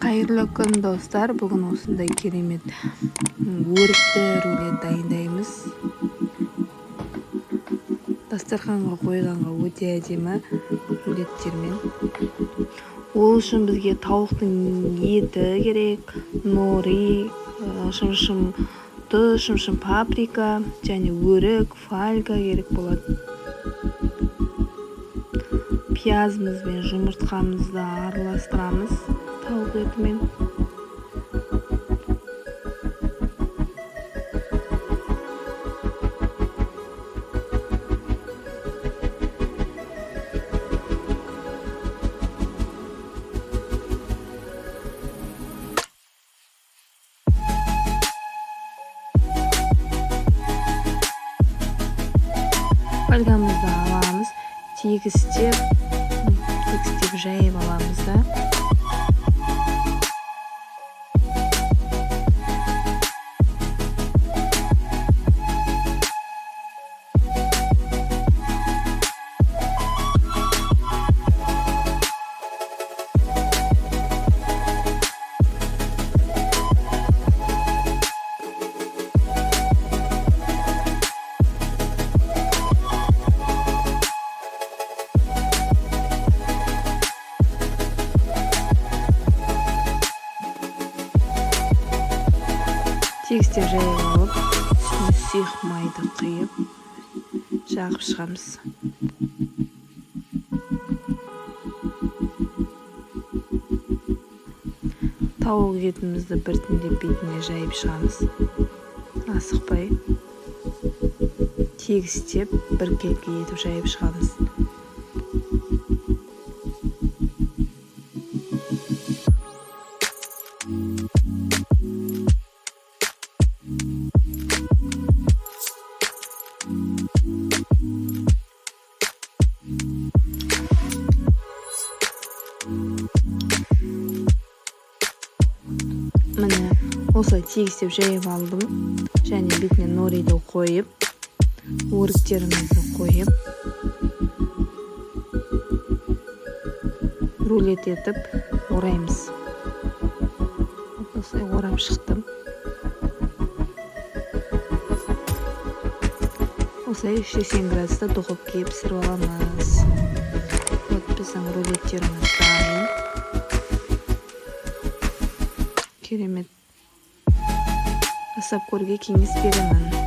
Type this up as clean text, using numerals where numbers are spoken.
Кайырлы күн достар. Бүгін осындай керемет өрікті рулет дайындаймыз. Дастарханға қойғанға өте әдемі рулеттермен. Ол үшін бізге тауықтың еті керек, нори, шымшым тұз, шымшым паприка және өрік, фальга керек болады. Пиязымыз бен жұмыртқамызды араластырамыз тауық етімен. Фольгамызды аламыз, тегістеп жайып аламыз да. Тегістеп жайып алып, үстіне сұйық майды құйып, жағып шығамыз. Тауық етімізді біртіндеп бетіне жайып шығамыз. Асықпай, тегістеп біркелкі етіп жайып шығамыз. Міне осылай тегістеп жайып алдым. Және бетіне нориді қойып, өріктерімізді қойып, рулет етіп ораймыз. Осылай орап шықтым. Осылай 180 градуста духовкаға пісіріп аламыз. Біздің рулеттеріміз дайын. Керемет. Жасап көруге кеңес беремін.